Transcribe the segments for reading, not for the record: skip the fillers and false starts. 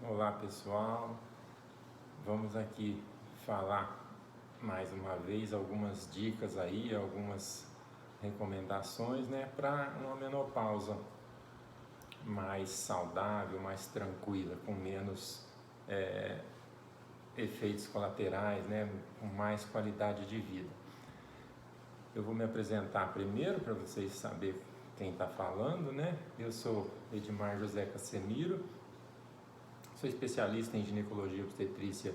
Olá pessoal, vamos aqui falar mais uma vez algumas dicas aí, algumas recomendações, né, para uma menopausa mais saudável, mais tranquila, com menos efeitos colaterais, né, com mais qualidade de vida. Eu vou me apresentar primeiro para vocês saberem quem está falando, né? Eu sou Edmar José Cassemiro, sou especialista em ginecologia e obstetrícia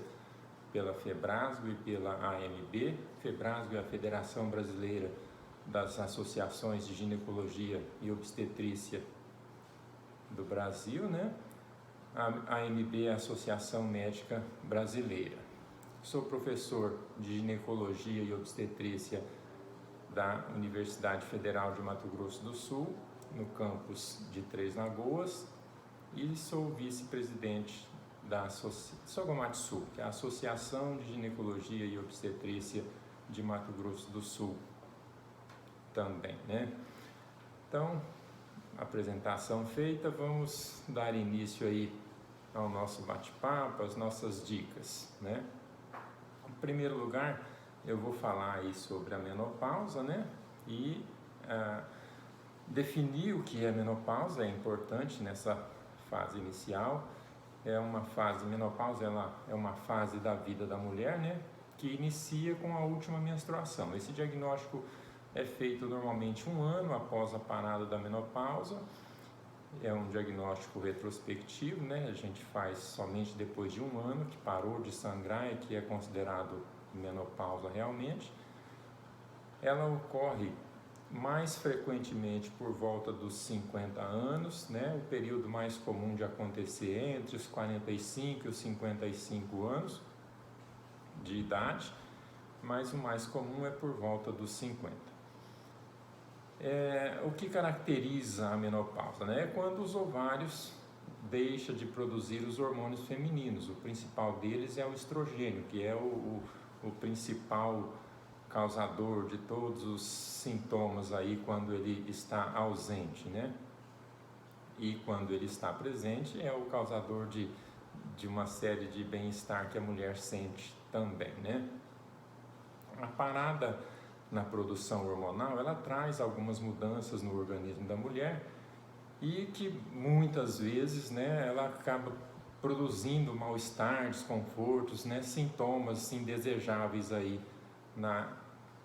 pela Febrasgo e pela AMB. Febrasgo é a Federação Brasileira das Associações de Ginecologia e Obstetrícia do Brasil, né? A AMB é a Associação Médica Brasileira. Sou professor de ginecologia e obstetrícia da Universidade Federal de Mato Grosso do Sul, no campus de Três Lagoas, e sou vice-presidente da Sogomatsu, que é a Associação de Ginecologia e Obstetrícia de Mato Grosso do Sul também, né? Então, apresentação feita, vamos dar início aí ao nosso bate-papo, às nossas dicas, né? Em primeiro lugar, eu vou falar aí sobre a menopausa, né? E definir o que é menopausa é importante nessa fase inicial. Menopausa ela é uma fase da vida da mulher, né? Que inicia com a última menstruação. Esse diagnóstico é feito normalmente 1 ano após a parada da menopausa. É um diagnóstico retrospectivo, né? A gente faz somente depois de 1 ano que parou de sangrar e que é considerado menopausa realmente. Ela ocorre mais frequentemente por volta dos 50 anos, né? O período mais comum de acontecer entre os 45 e os 55 anos de idade, mas o mais comum é por volta dos 50. O que caracteriza a menopausa, né? É quando os ovários deixam de produzir os hormônios femininos. O principal deles é o estrogênio, que é o principal causador de todos os sintomas aí quando ele está ausente, né? E quando ele está presente é o causador de uma série de bem-estar que a mulher sente também, né? A parada na produção hormonal, ela traz algumas mudanças no organismo da mulher e que muitas vezes, né, ela acaba produzindo mal-estar, desconfortos, né, sintomas indesejáveis aí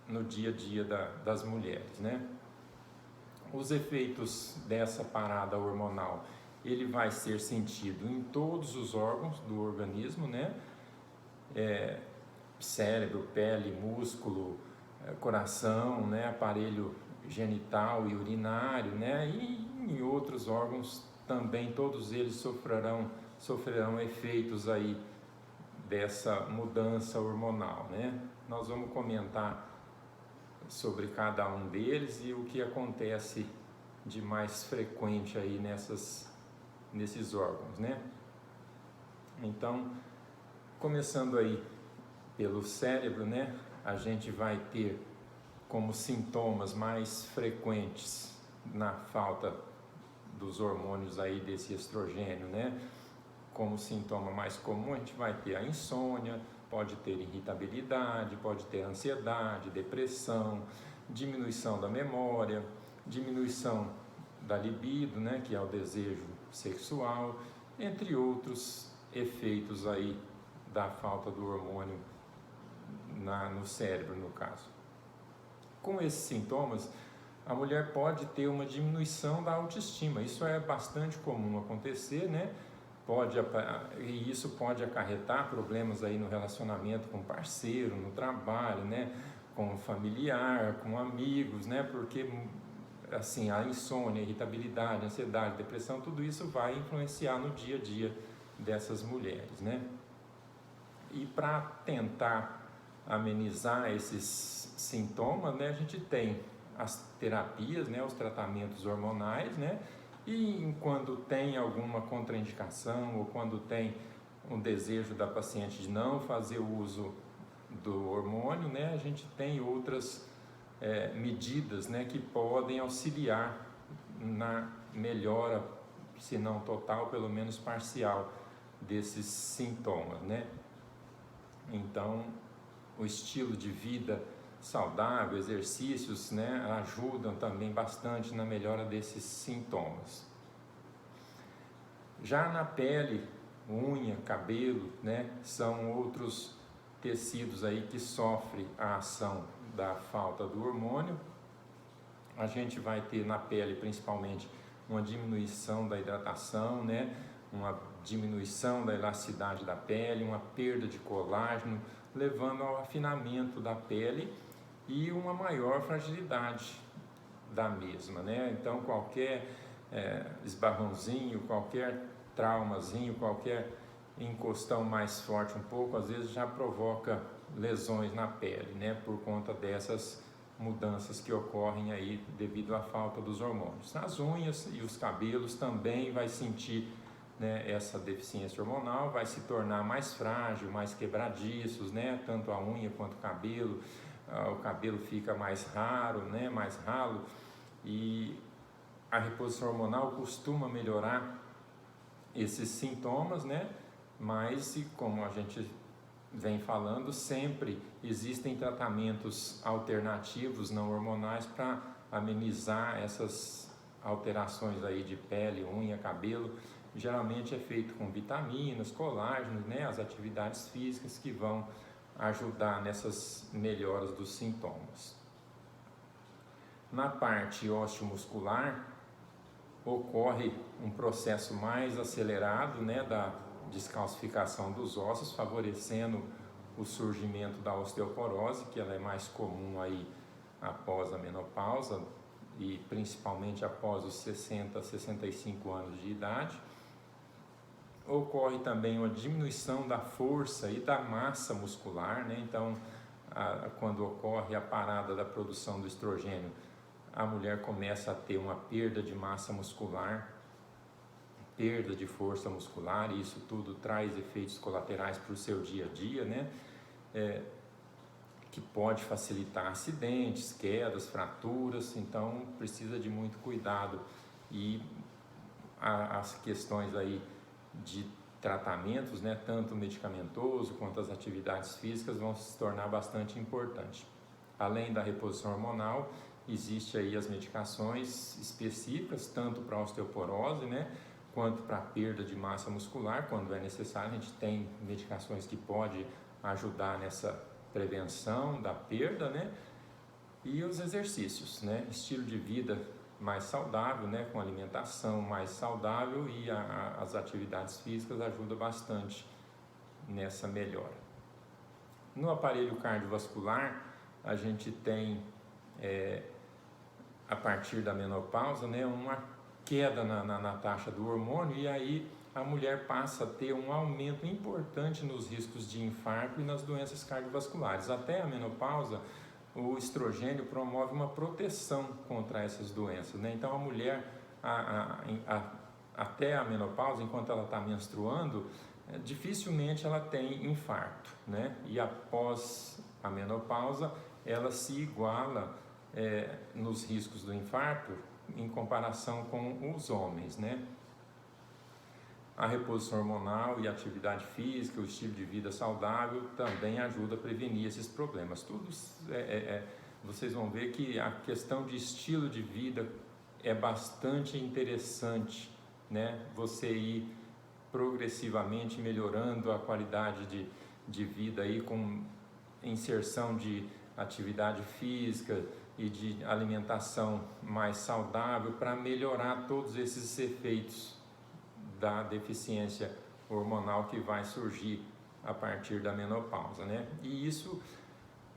no dia a dia das mulheres, né? Os efeitos dessa parada hormonal, ele vai ser sentido em todos os órgãos do organismo, né? Cérebro, pele, músculo, coração, né? Aparelho genital e urinário, né? E em outros órgãos também, todos eles sofrerão efeitos aí dessa mudança hormonal, né? Nós vamos comentar sobre cada um deles e o que acontece de mais frequente aí nesses órgãos, né? Então, começando aí pelo cérebro, né? A gente vai ter como sintomas mais frequentes na falta dos hormônios aí desse estrogênio, né? Como sintoma mais comum, a gente vai ter a insônia, pode ter irritabilidade, pode ter ansiedade, depressão, diminuição da memória, diminuição da libido, né, que é o desejo sexual, entre outros efeitos aí da falta do hormônio no cérebro, no caso. Com esses sintomas, a mulher pode ter uma diminuição da autoestima. Isso é bastante comum acontecer, né? E isso pode acarretar problemas aí no relacionamento com o parceiro, no trabalho, né? Com o familiar, com amigos, né? Porque assim, a insônia, a irritabilidade, a ansiedade, a depressão, tudo isso vai influenciar no dia a dia dessas mulheres, né? E para tentar amenizar esses sintomas, né, a gente tem as terapias, né, os tratamentos hormonais, né? E quando tem alguma contraindicação ou quando tem um desejo da paciente de não fazer uso do hormônio, né, a gente tem outras medidas, né, que podem auxiliar na melhora, se não total, pelo menos parcial, desses sintomas, né? Então, o estilo de vida saudável, exercícios, né, ajudam também bastante na melhora desses sintomas. Já na pele, unha, cabelo, né, são outros tecidos aí que sofrem a ação da falta do hormônio. A gente vai ter na pele principalmente uma diminuição da hidratação, né, uma diminuição da elasticidade da pele, uma perda de colágeno, levando ao afinamento da pele e uma maior fragilidade da mesma, né? Então qualquer esbarrãozinho, qualquer traumazinho, qualquer encostão mais forte um pouco, às vezes já provoca lesões na pele, né? Por conta dessas mudanças que ocorrem aí devido à falta dos hormônios. As unhas e os cabelos também vai sentir, né, essa deficiência hormonal, vai se tornar mais frágil, mais quebradiços, né? Tanto a unha quanto o cabelo fica mais raro, né? Mais ralo, e a reposição hormonal costuma melhorar esses sintomas, né? Mas, como a gente vem falando, sempre existem tratamentos alternativos não hormonais para amenizar essas alterações aí de pele, unha, cabelo. Geralmente é feito com vitaminas, colágeno, né? As atividades físicas que vão ajudar nessas melhoras dos sintomas. Na parte osteomuscular, ocorre um processo mais acelerado, né, da descalcificação dos ossos, favorecendo o surgimento da osteoporose, que ela é mais comum aí após a menopausa e principalmente após os 60 a 65 anos de idade. Ocorre também uma diminuição da força e da massa muscular, né? Então, quando ocorre a parada da produção do estrogênio, a mulher começa a ter uma perda de massa muscular, perda de força muscular, e isso tudo traz efeitos colaterais para o seu dia a dia, né? Que pode facilitar acidentes, quedas, fraturas, então precisa de muito cuidado. E as questões aí de tratamentos, né, tanto medicamentoso quanto as atividades físicas, vão se tornar bastante importantes. Além da reposição hormonal, existe aí as medicações específicas, tanto para osteoporose, né, quanto para perda de massa muscular, quando é necessário. A gente tem medicações que podem ajudar nessa prevenção da perda, né, e os exercícios, né, estilo de vida mais saudável, né, com alimentação mais saudável, e as atividades físicas ajudam bastante nessa melhora. No aparelho cardiovascular, a gente tem, a partir da menopausa, né, uma queda na taxa do hormônio, e aí a mulher passa a ter um aumento importante nos riscos de infarto e nas doenças cardiovasculares. Até a menopausa, o estrogênio promove uma proteção contra essas doenças, né? Então a mulher, até a menopausa, enquanto ela está menstruando, dificilmente ela tem infarto, né? E após a menopausa, ela se iguala nos riscos do infarto em comparação com os homens, né? A reposição hormonal e a atividade física, o estilo de vida saudável também ajuda a prevenir esses problemas. Tudo vocês vão ver que a questão de estilo de vida é bastante interessante, né? Você ir progressivamente melhorando a qualidade de vida aí, com inserção de atividade física e de alimentação mais saudável, para melhorar todos esses efeitos da deficiência hormonal que vai surgir a partir da menopausa, né? E isso,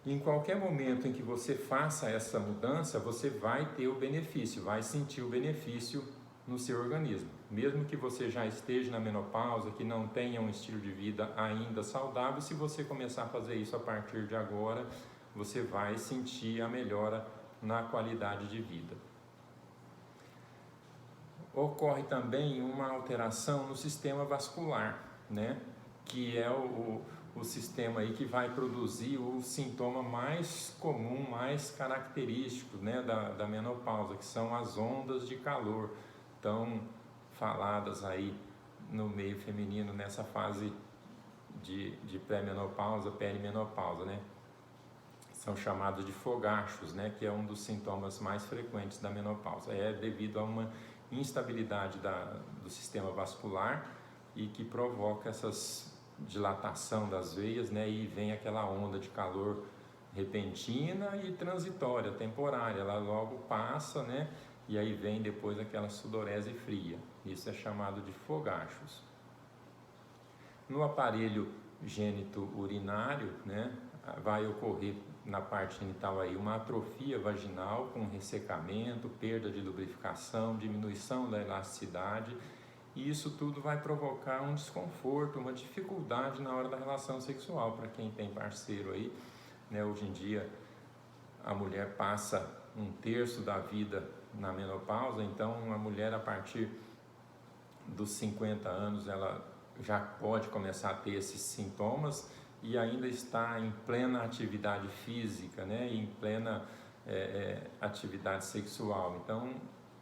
em qualquer momento em que você faça essa mudança, você vai ter o benefício, vai sentir o benefício no seu organismo. Mesmo que você já esteja na menopausa, que não tenha um estilo de vida ainda saudável, se você começar a fazer isso a partir de agora, você vai sentir a melhora na qualidade de vida. Ocorre também uma alteração no sistema vascular, né? Que é o sistema aí que vai produzir o sintoma mais comum, mais característico, né, da menopausa, que são as ondas de calor, tão faladas aí no meio feminino nessa fase de pré-menopausa, perimenopausa, né? São chamados de fogachos, né? Que é um dos sintomas mais frequentes da menopausa. É devido a uma instabilidade do sistema vascular e que provoca essas dilatação das veias, né? E vem aquela onda de calor repentina e transitória, temporária. Ela logo passa, né? E aí vem depois aquela sudorese fria. Isso é chamado de fogachos. No aparelho gênito-urinário, né, vai ocorrer na parte genital aí uma atrofia vaginal com ressecamento, perda de lubrificação, diminuição da elasticidade, e isso tudo vai provocar um desconforto, uma dificuldade na hora da relação sexual para quem tem parceiro aí, né? Hoje em dia a mulher passa 1/3 da vida na menopausa, então a mulher a partir dos 50 anos ela já pode começar a ter esses sintomas e ainda está em plena atividade física, né? Em plena atividade sexual. Então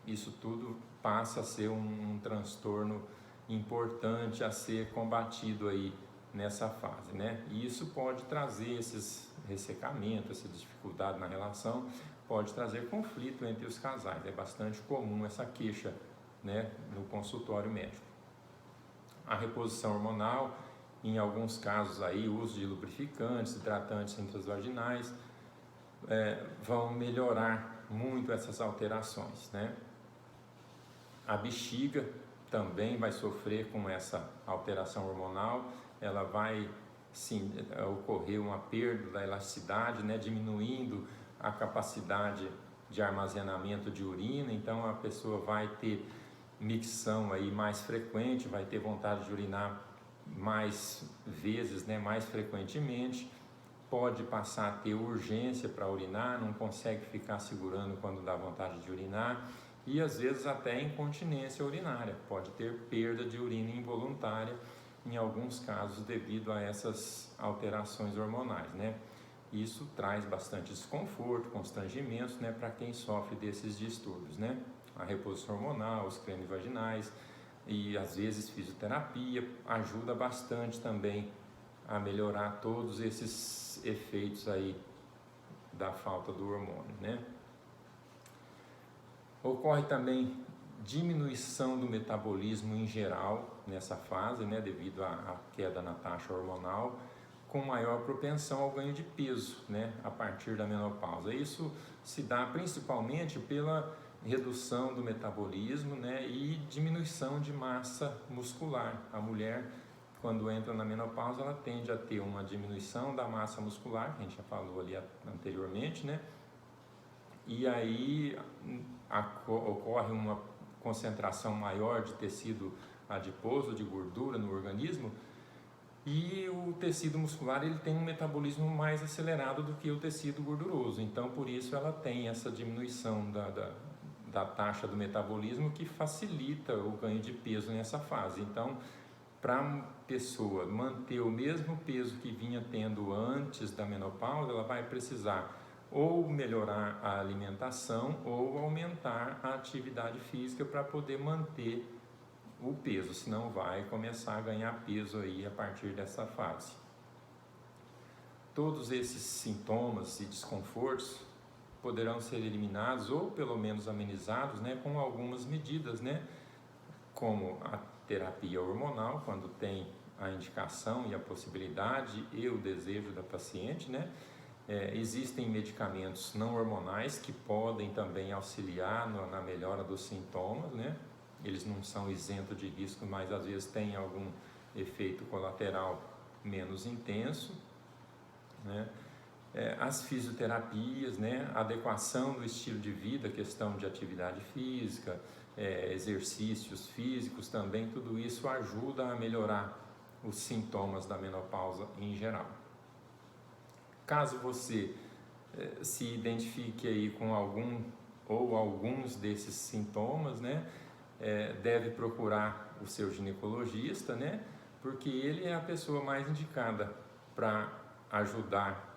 isso tudo passa a ser um transtorno importante a ser combatido aí nessa fase, né? E isso pode trazer esses ressecamentos, essa dificuldade na relação, pode trazer conflito entre os casais. É bastante comum essa queixa, né, no consultório médico. A reposição hormonal, em alguns casos aí, o uso de lubrificantes, hidratantes intravaginais, vão melhorar muito essas alterações, né? A bexiga também vai sofrer com essa alteração hormonal, ela vai sim ocorrer uma perda da elasticidade, né, diminuindo a capacidade de armazenamento de urina, então a pessoa vai ter micção aí mais frequente, vai ter vontade de urinar mais vezes, né, mais frequentemente, pode passar a ter urgência para urinar, não consegue ficar segurando quando dá vontade de urinar e às vezes até incontinência urinária, pode ter perda de urina involuntária em alguns casos devido a essas alterações hormonais, né? Isso traz bastante desconforto, constrangimentos, né, para quem sofre desses distúrbios, né? A reposição hormonal, os cremes vaginais e às vezes fisioterapia ajuda bastante também a melhorar todos esses efeitos aí da falta do hormônio, né? Ocorre também diminuição do metabolismo em geral nessa fase, né, devido à queda na taxa hormonal, com maior propensão ao ganho de peso, né, a partir da menopausa. Isso se dá principalmente pela redução do metabolismo, né, e diminuição de massa muscular. A mulher, quando entra na menopausa, ela tende a ter uma diminuição da massa muscular, que a gente já falou ali anteriormente, né, e aí ocorre uma concentração maior de tecido adiposo, de gordura no organismo, e o tecido muscular ele tem um metabolismo mais acelerado do que o tecido gorduroso, então por isso ela tem essa diminuição da taxa do metabolismo que facilita o ganho de peso nessa fase. Então, para a pessoa manter o mesmo peso que vinha tendo antes da menopausa, ela vai precisar ou melhorar a alimentação ou aumentar a atividade física para poder manter o peso, senão vai começar a ganhar peso aí a partir dessa fase. Todos esses sintomas e desconfortos poderão ser eliminados ou pelo menos amenizados, né, com algumas medidas, né, como a terapia hormonal, quando tem a indicação e a possibilidade e o desejo da paciente, né? Existem medicamentos não hormonais que podem também auxiliar na melhora dos sintomas, né? Eles não são isentos de risco, mas às vezes tem algum efeito colateral menos intenso, né? As fisioterapias, né? Adequação do estilo de vida, questão de atividade física, exercícios físicos também, tudo isso ajuda a melhorar os sintomas da menopausa em geral. Caso você se identifique aí com algum ou alguns desses sintomas, né, deve procurar o seu ginecologista, né, porque ele é a pessoa mais indicada para ajudar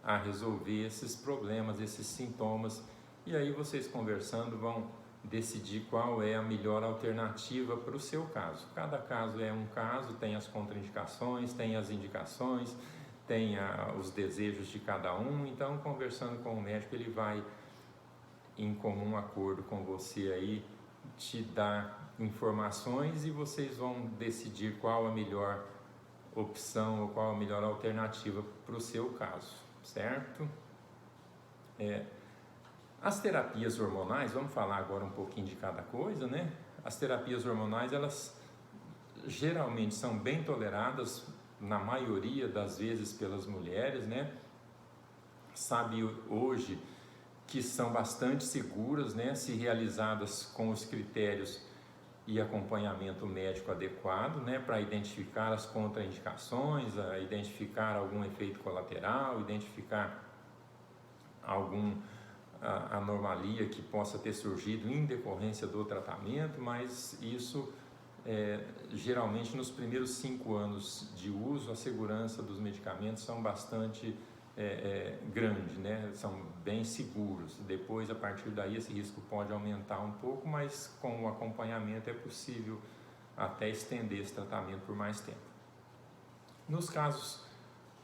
a resolver esses problemas, esses sintomas, e aí vocês conversando vão decidir qual é a melhor alternativa para o seu caso. Cada caso é um caso, tem as contraindicações, tem as indicações, tem os desejos de cada um. Então, conversando com o médico, ele vai, em comum acordo com você aí, te dar informações e vocês vão decidir qual a melhor opção ou qual a melhor alternativa para o seu caso, certo? As terapias hormonais, vamos falar agora um pouquinho de cada coisa, né? As terapias hormonais, elas geralmente são bem toleradas, na maioria das vezes pelas mulheres, né? Sabe hoje que são bastante seguras, né? Se realizadas com os critérios e acompanhamento médico adequado, né? Para identificar as contraindicações, identificar algum efeito colateral, identificar algum anomalia que possa ter surgido em decorrência do tratamento, mas isso geralmente nos primeiros 5 anos de uso a segurança dos medicamentos são bastante grande, né? São bem seguros. Depois, a partir daí, esse risco pode aumentar um pouco, mas com o acompanhamento é possível até estender esse tratamento por mais tempo. Nos casos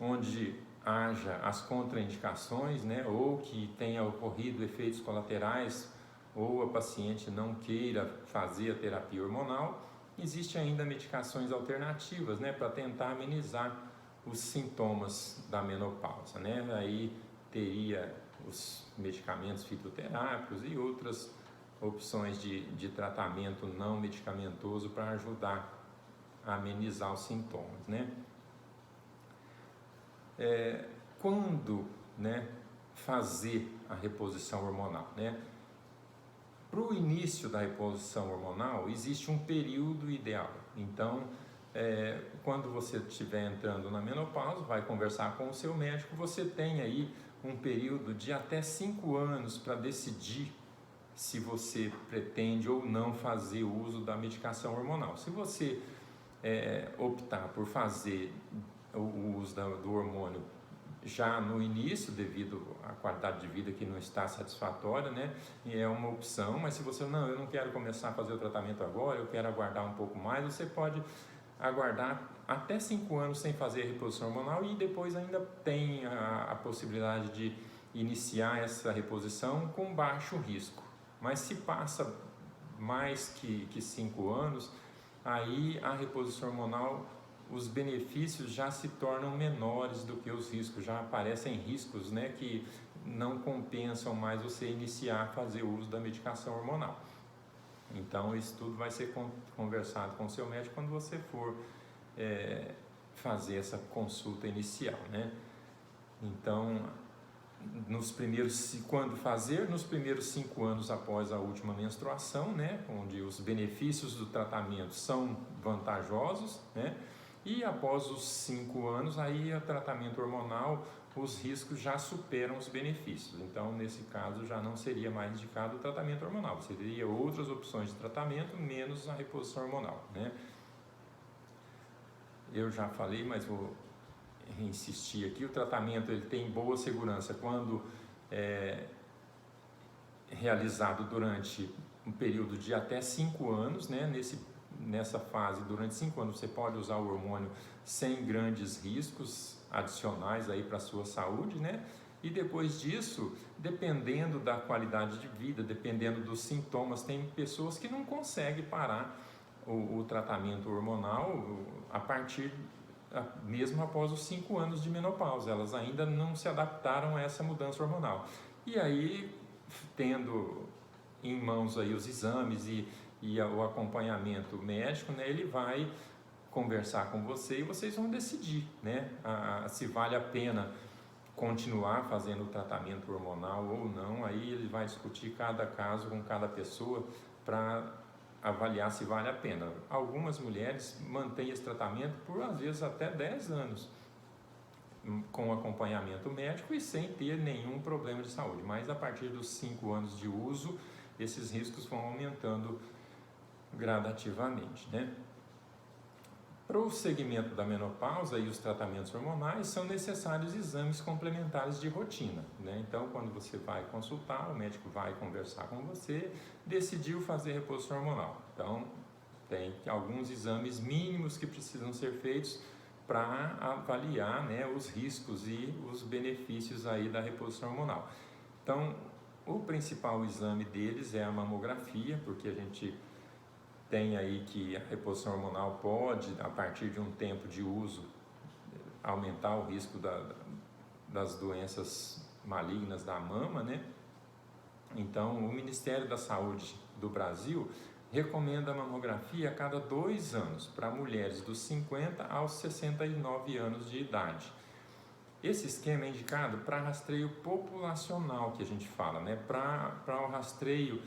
onde haja as contraindicações, né, ou que tenha ocorrido efeitos colaterais, ou a paciente não queira fazer a terapia hormonal, existem ainda medicações alternativas, né, para tentar amenizar os sintomas da menopausa, né? Aí teria os medicamentos fitoterápicos e outras opções de tratamento não medicamentoso para ajudar a amenizar os sintomas, né? Quando, né, fazer a reposição hormonal, né? Para o início da reposição hormonal existe um período ideal. Então, quando você estiver entrando na menopausa, vai conversar com o seu médico, você tem aí um período de até 5 anos para decidir se você pretende ou não fazer o uso da medicação hormonal. Se você optar por fazer o uso do hormônio já no início, devido à qualidade de vida que não está satisfatória, né? E é uma opção, mas se você eu não quero começar a fazer o tratamento agora, eu quero aguardar um pouco mais, você pode aguardar até 5 anos sem fazer a reposição hormonal e depois ainda tem a possibilidade de iniciar essa reposição com baixo risco. Mas se passa mais que 5 anos, aí a reposição hormonal, os benefícios já se tornam menores do que os riscos, já aparecem riscos, né, que não compensam mais você iniciar a fazer o uso da medicação hormonal. Então, isso tudo vai ser conversado com o seu médico quando você for fazer essa consulta inicial, né? Então, nos primeiros 5 anos após a última menstruação, né, onde os benefícios do tratamento são vantajosos, né? E após os 5 anos, aí o tratamento hormonal, os riscos já superam os benefícios. Então, nesse caso, já não seria mais indicado o tratamento hormonal. Você teria outras opções de tratamento, menos a reposição hormonal, né? Eu já falei, mas vou insistir aqui. O tratamento ele tem boa segurança quando realizado durante um período de até 5 anos, né? Nessa fase, durante 5 anos, você pode usar o hormônio sem grandes riscos adicionais aí para a sua saúde, né? E depois disso, dependendo da qualidade de vida, dependendo dos sintomas, tem pessoas que não conseguem parar o tratamento hormonal a partir, mesmo após os 5 anos de menopausa, elas ainda não se adaptaram a essa mudança hormonal. E aí, tendo em mãos aí os exames e o acompanhamento médico, né, ele vai conversar com você e vocês vão decidir, né, se vale a pena continuar fazendo o tratamento hormonal ou não. Aí ele vai discutir cada caso com cada pessoa para avaliar se vale a pena. Algumas mulheres mantêm esse tratamento por às vezes até 10 anos com acompanhamento médico e sem ter nenhum problema de saúde, mas a partir dos 5 anos de uso esses riscos vão aumentando gradativamente, né? Para o segmento da menopausa e os tratamentos hormonais, são necessários exames complementares de rotina, né? Então, quando você vai consultar, o médico vai conversar com você, decidiu fazer reposição hormonal. Então, tem alguns exames mínimos que precisam ser feitos para avaliar, né, os riscos e os benefícios aí da reposição hormonal. Então, o principal exame deles é a mamografia, porque a gente tem aí que a reposição hormonal pode, a partir de um tempo de uso, aumentar o risco das doenças malignas da mama, né? Então, o Ministério da Saúde do Brasil recomenda a mamografia a cada 2 anos para mulheres dos 50 aos 69 anos de idade. Esse esquema é indicado para rastreio populacional, que a gente fala, né? Para o rastreio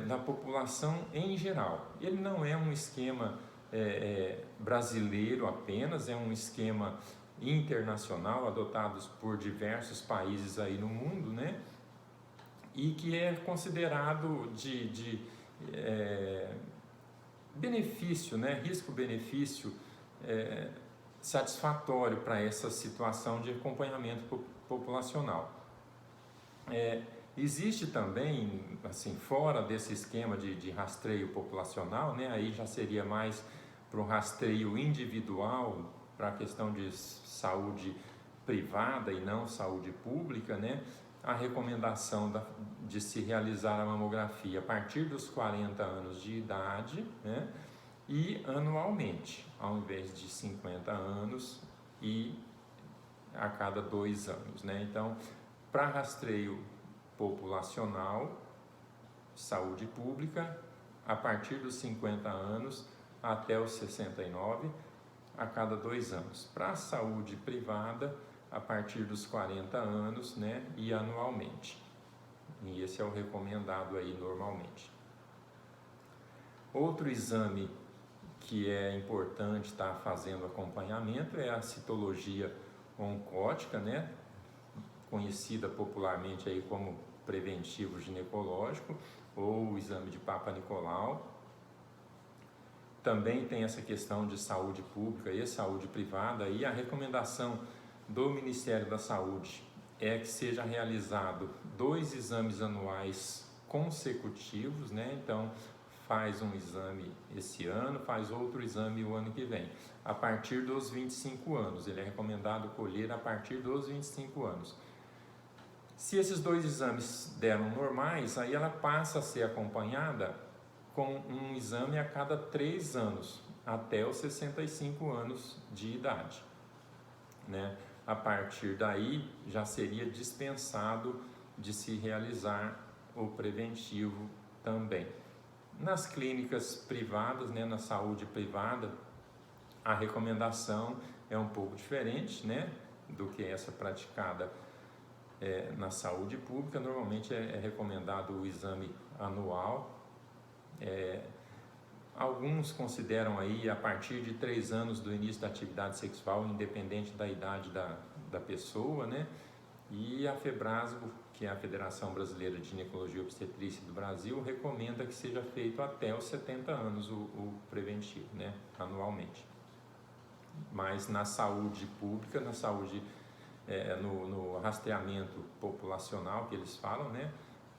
da população em geral. Ele não é um esquema brasileiro apenas, é um esquema internacional adotado por diversos países aí no mundo, né? E que é considerado de benefício, né? Risco-benefício satisfatório para essa situação de acompanhamento populacional. Existe também, assim, fora desse esquema de rastreio populacional, né, aí já seria mais para o rastreio individual, para a questão de saúde privada e não saúde pública, né, a recomendação de se realizar a mamografia a partir dos 40 anos de idade, né, e anualmente, ao invés de 50 anos e a cada 2 anos, né. Então, para rastreio populacional, saúde pública, a partir dos 50 anos até os 69, a cada 2 anos. Para a saúde privada, a partir dos 40 anos, né, e anualmente. E esse é o recomendado aí normalmente. Outro exame que é importante estar fazendo acompanhamento é a citologia oncótica, né, conhecida popularmente aí como preventivo ginecológico ou o exame de Papa Nicolau. Também tem essa questão de saúde pública e saúde privada, e a recomendação do Ministério da Saúde é que seja realizado 2 exames anuais consecutivos, né? Então, faz um exame esse ano, faz outro exame o ano que vem, a partir dos 25 anos. Ele é recomendado colher a partir dos 25 anos. Se esses 2 exames deram normais, aí ela passa a ser acompanhada com um exame a cada 3 anos, até os 65 anos de idade, né? A partir daí, já seria dispensado de se realizar o preventivo também. Nas clínicas privadas, né, na saúde privada, a recomendação é um pouco diferente, né, do que essa praticada na saúde pública. Normalmente é recomendado o exame anual. Alguns consideram aí a partir de 3 anos do início da atividade sexual, independente da idade da pessoa, né? E a FEBRASGO, que é a Federação Brasileira de Ginecologia e Obstetrícia do Brasil, recomenda que seja feito até os 70 anos o preventivo, né? Anualmente. Mas na saúde pública, na saúde no rastreamento populacional que eles falam, né,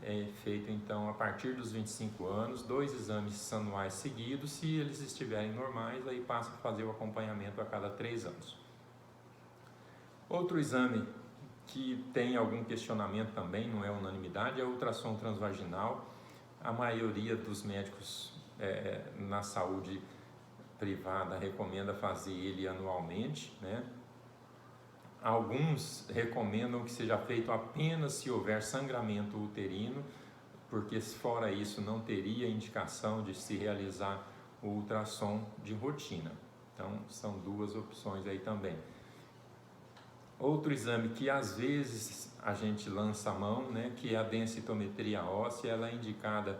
é feito então a partir dos 25 anos, 2 exames anuais seguidos. Se eles estiverem normais, aí passa a fazer o acompanhamento a cada 3 anos. Outro exame que tem algum questionamento também, não é unanimidade, é o ultrassom transvaginal. A maioria dos médicos na saúde privada recomenda fazer ele anualmente, né? Alguns recomendam que seja feito apenas se houver sangramento uterino, porque fora isso não teria indicação de se realizar o ultrassom de rotina. Então, são 2 opções aí também. Outro exame que às vezes a gente lança a mão, né, que é a densitometria óssea. Ela é indicada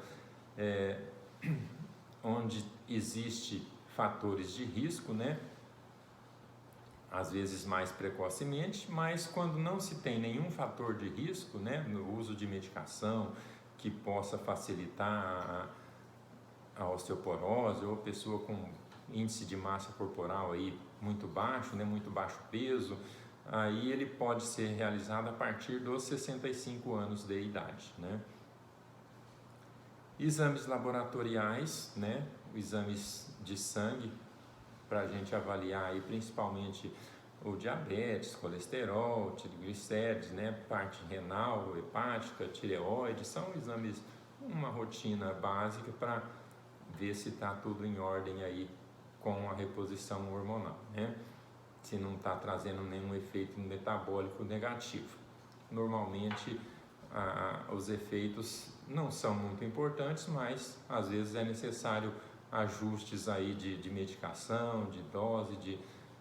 onde existe fatores de risco, né? Às vezes mais precocemente, mas quando não se tem nenhum fator de risco, né, no uso de medicação que possa facilitar a osteoporose, ou pessoa com índice de massa corporal aí muito baixo, né, muito baixo peso, aí ele pode ser realizado a partir dos 65 anos de idade, né? Exames laboratoriais, né, exames de sangue, para a gente avaliar aí principalmente o diabetes, colesterol, triglicérides, né, parte renal, hepática, tireoide, são exames, uma rotina básica para ver se está tudo em ordem aí com a reposição hormonal, né? Se não está trazendo nenhum efeito metabólico negativo. Normalmente os efeitos não são muito importantes, mas às vezes é necessário ajustes aí de medicação, de dose,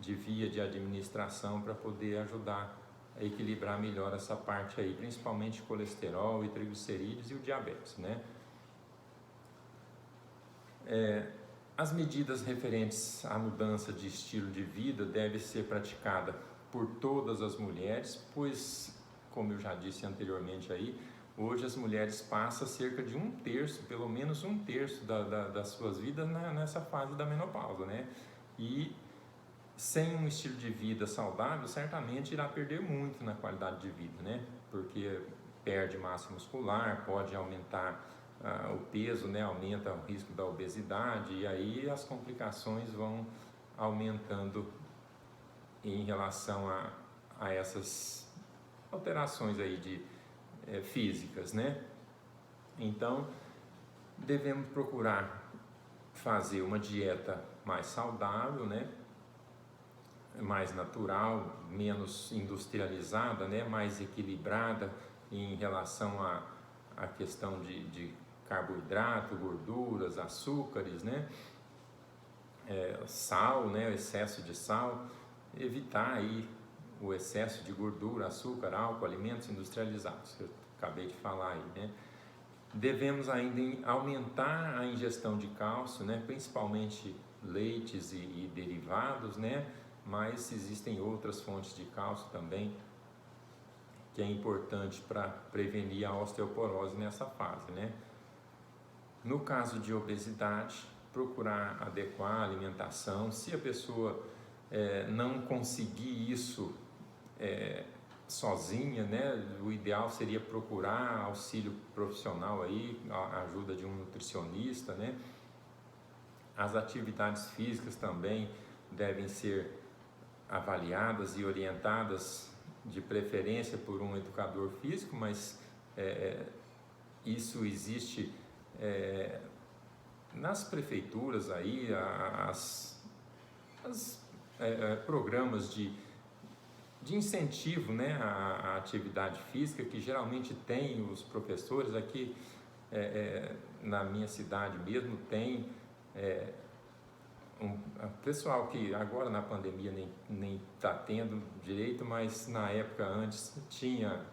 de via de administração para poder ajudar a equilibrar melhor essa parte aí, principalmente colesterol e triglicerídeos e o diabetes, né? As medidas referentes à mudança de estilo de vida devem ser praticadas por todas as mulheres, pois, como eu já disse anteriormente aí, hoje as mulheres passam cerca de 1/3, pelo menos 1/3 das suas vidas nessa fase da menopausa, né? E sem um estilo de vida saudável, certamente irá perder muito na qualidade de vida, né? Porque perde massa muscular, pode aumentar o peso, né? Aumenta o risco da obesidade e aí as complicações vão aumentando em relação a essas alterações aí físicas, né? Então, devemos procurar fazer uma dieta mais saudável, né? Mais natural, menos industrializada, né? Mais equilibrada em relação à questão de carboidrato, gorduras, açúcares, né? Sal, né? O excesso de sal, evitar aí o excesso de gordura, açúcar, álcool, alimentos industrializados, que eu acabei de falar aí, né? Devemos ainda aumentar a ingestão de cálcio, né? Principalmente leites e derivados, né? Mas existem outras fontes de cálcio também que é importante para prevenir a osteoporose nessa fase, né? No caso de obesidade, procurar adequar a alimentação. Se a pessoa não conseguir isso sozinha, né, o ideal seria procurar auxílio profissional aí, a ajuda de um nutricionista, né? As atividades físicas também devem ser avaliadas e orientadas de preferência por um educador físico, mas isso existe nas prefeituras aí, programas de incentivo, né, à atividade física, que geralmente tem os professores aqui na minha cidade mesmo, tem pessoal que agora na pandemia nem está tendo direito, mas na época antes tinha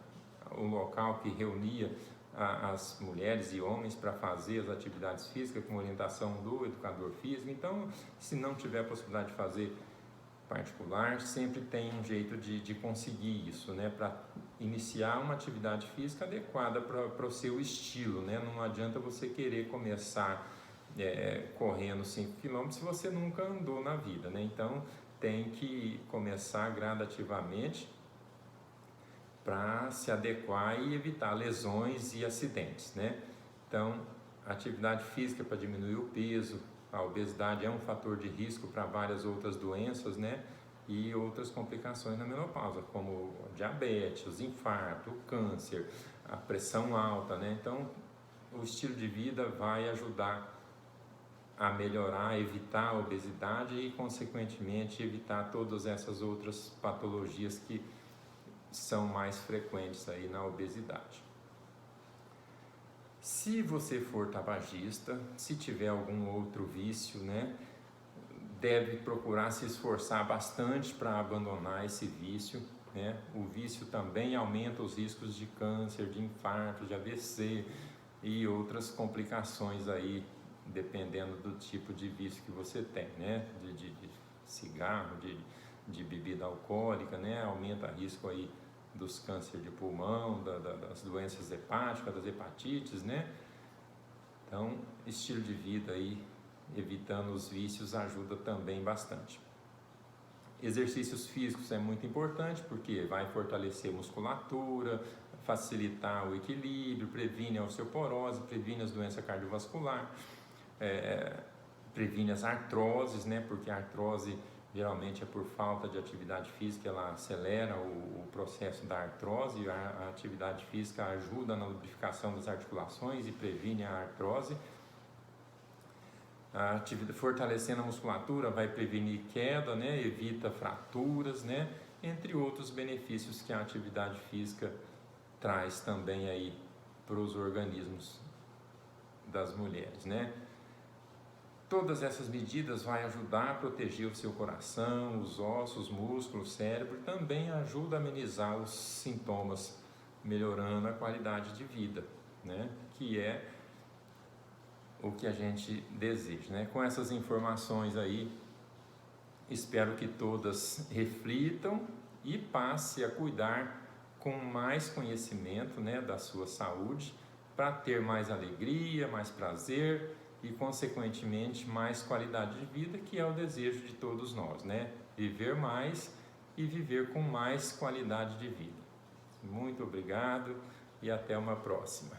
um local que reunia as mulheres e homens para fazer as atividades físicas com orientação do educador físico. Então, se não tiver a possibilidade de fazer particular, sempre tem um jeito de conseguir isso, né? Para iniciar uma atividade física adequada para o seu estilo, né? Não adianta você querer começar correndo 5 km se você nunca andou na vida, né? Então tem que começar gradativamente para se adequar e evitar lesões e acidentes, né? Então, atividade física para diminuir o peso, a obesidade é um fator de risco para várias outras doenças, né? E outras complicações na menopausa, como diabetes, os infartos, o câncer, a pressão alta, né? Então, o estilo de vida vai ajudar a melhorar, evitar a obesidade e, consequentemente, evitar todas essas outras patologias que são mais frequentes aí na obesidade. Se você for tabagista, se tiver algum outro vício, né, deve procurar se esforçar bastante para abandonar esse vício, né? O vício também aumenta os riscos de câncer, de infarto, de AVC e outras complicações aí, dependendo do tipo de vício que você tem, né? De cigarro, de bebida alcoólica, né? Aumenta o risco aí dos cânceres de pulmão, das doenças hepáticas, das hepatites, né? Então, estilo de vida aí evitando os vícios ajuda também bastante. Exercícios físicos é muito importante porque vai fortalecer a musculatura, facilitar o equilíbrio, previne a osteoporose, previne as doenças cardiovasculares, previne as artroses, né? Porque a artrose geralmente é por falta de atividade física, ela acelera o processo da artrose, a atividade física ajuda na lubrificação das articulações e previne a artrose. Fortalecendo a musculatura vai prevenir queda, né? Evita fraturas, né? Entre outros benefícios que a atividade física traz também aí para os organismos das mulheres, né? Todas essas medidas vão ajudar a proteger o seu coração, os ossos, músculos, cérebro, e também ajuda a amenizar os sintomas, melhorando a qualidade de vida, né? Que é o que a gente deseja, né? Com essas informações aí, espero que todas reflitam e passe a cuidar com mais conhecimento, né, da sua saúde, para ter mais alegria, mais prazer e, consequentemente, mais qualidade de vida, que é o desejo de todos nós, né? Viver mais e viver com mais qualidade de vida. Muito obrigado e até uma próxima.